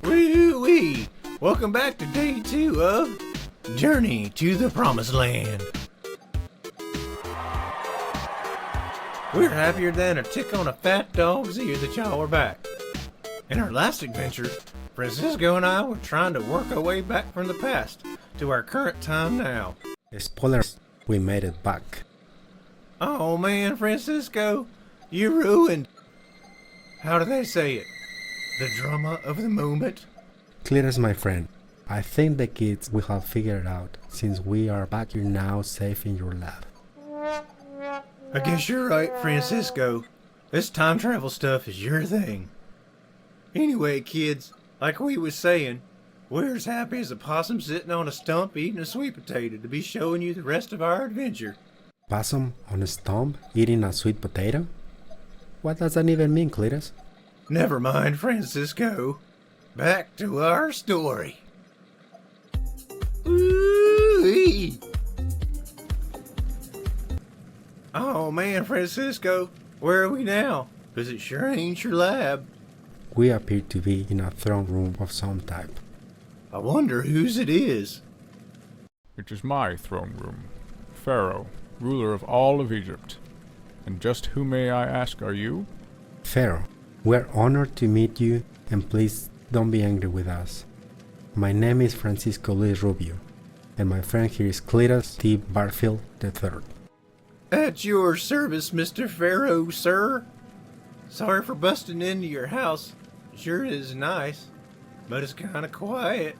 Woo-wee! Welcome back to day 2 of Journey to the Promised Land. We're happier than a tick on a fat dog's ear that y'all are back. In our last adventure, Francisco and I were trying to work our way back from the past to our current time now. Spoilers, we made it back. Oh man, Francisco, you ruined... How do they say it? The drama of the moment? Cletus, my friend, I think the kids will have figured it out since we are back here now safe in your lab. I guess you're right, Francisco. This time travel stuff is your thing. Anyway, kids, like we was saying, we're as happy as a possum sitting on a stump eating a sweet potato to be showing you the rest of our adventure. Possum on a stump eating a sweet potato? What does that even mean, Cletus? Never mind, Francisco. Back to our story. Ooh-wee. Oh man, Francisco, where are we now? 'Cause it sure ain't your lab. We appear to be in a throne room of some type. I wonder whose it is. It is my throne room, Pharaoh, ruler of all of Egypt. And just who, may I ask, are you? Pharaoh, we're honored to meet you, and please don't be angry with us. My name is Francisco Luis Rubio, and my friend here is Cletus T. Barfield III. At your service, Mr. Pharaoh, sir. Sorry for busting into your house. Sure is nice, but it's kinda quiet.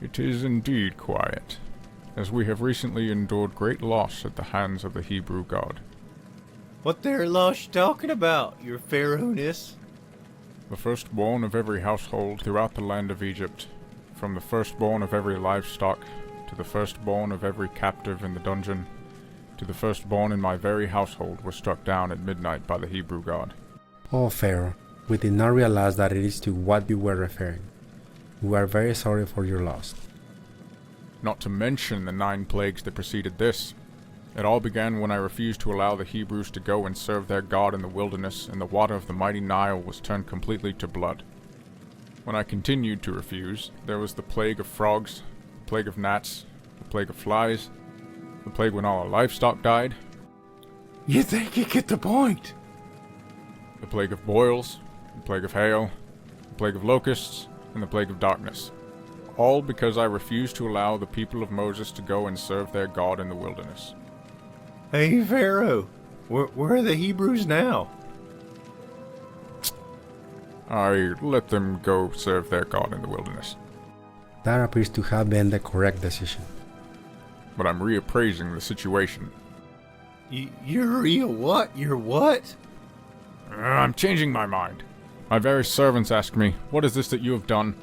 It is indeed quiet, as we have recently endured great loss at the hands of the Hebrew god. What there loss you talking about, your Pharaohness? The firstborn of every household throughout the land of Egypt, from the firstborn of every livestock, to the firstborn of every captive in the dungeon, to the firstborn in my very household, was struck down at midnight by the Hebrew god. Oh, Pharaoh, we did not realize that it is to what you were referring. We are very sorry for your loss. Not to mention the 9 plagues that preceded this. It all began when I refused to allow the Hebrews to go and serve their God in the wilderness, and the water of the mighty Nile was turned completely to blood. When I continued to refuse, there was the plague of frogs, the plague of gnats, the plague of flies, the plague when all our livestock died, You think you get the point? the plague of boils, the plague of hail, the plague of locusts, and the plague of darkness. All because I refused to allow the people of Moses to go and serve their God in the wilderness. Hey, Pharaoh, where are the Hebrews now? I let them go serve their God in the wilderness. That appears to have been the correct decision. But I'm reappraising the situation. You're real what? You're what? I'm changing my mind. My very servants ask me, what is this that you have done?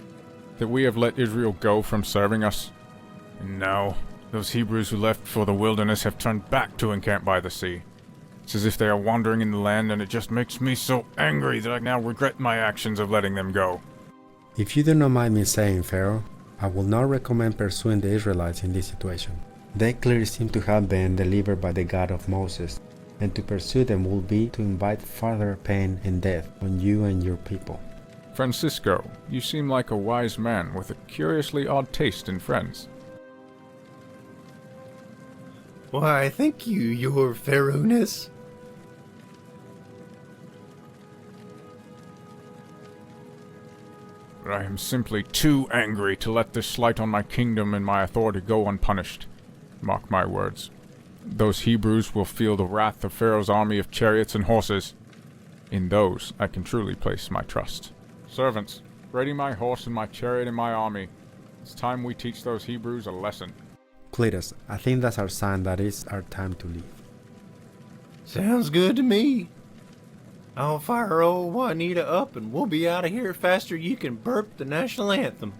That we have let Israel go from serving us? And now, those Hebrews who left for the wilderness have turned back to encamp by the sea. It's as if they are wandering in the land, and it just makes me so angry that I now regret my actions of letting them go. If you do not mind me saying, Pharaoh, I will not recommend pursuing the Israelites in this situation. They clearly seem to have been delivered by the God of Moses, and to pursue them will be to invite further pain and death on you and your people. Francisco, you seem like a wise man with a curiously odd taste in friends. Why, thank you, your Pharaohness. But I am simply too angry to let this slight on my kingdom and my authority go unpunished. Mark my words. Those Hebrews will feel the wrath of Pharaoh's army of chariots and horses. In those I can truly place my trust. Servants, ready my horse and my chariot and my army. It's time we teach those Hebrews a lesson. Cletus, I think that's our sign that it's our time to leave. Sounds good to me. I'll fire old Juanita up and we'll be out of here faster you can burp the national anthem.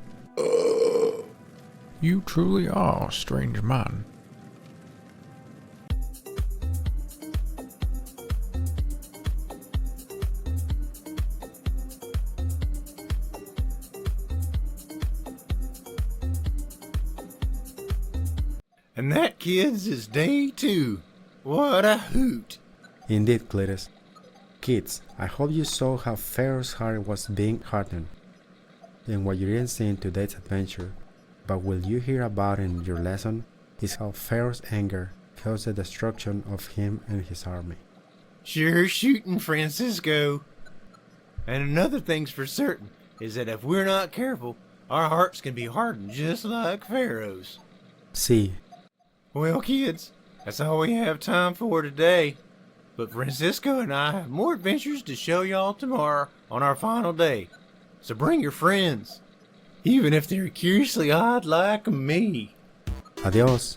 You truly are a strange man. And that, kids, is day 2. What a hoot. Indeed, Cletus. Kids, I hope you saw how Pharaoh's heart was being hardened. And what you didn't see in today's adventure, but will you hear about in your lesson, is how Pharaoh's anger caused the destruction of him and his army. Sure shooting, Francisco. And another thing's for certain is that if we're not careful, our hearts can be hardened just like Pharaoh's. See, Well, kids, that's all we have time for today. But Francisco and I have more adventures to show y'all tomorrow on our final day. So bring your friends, even if they're curiously odd like me. adios.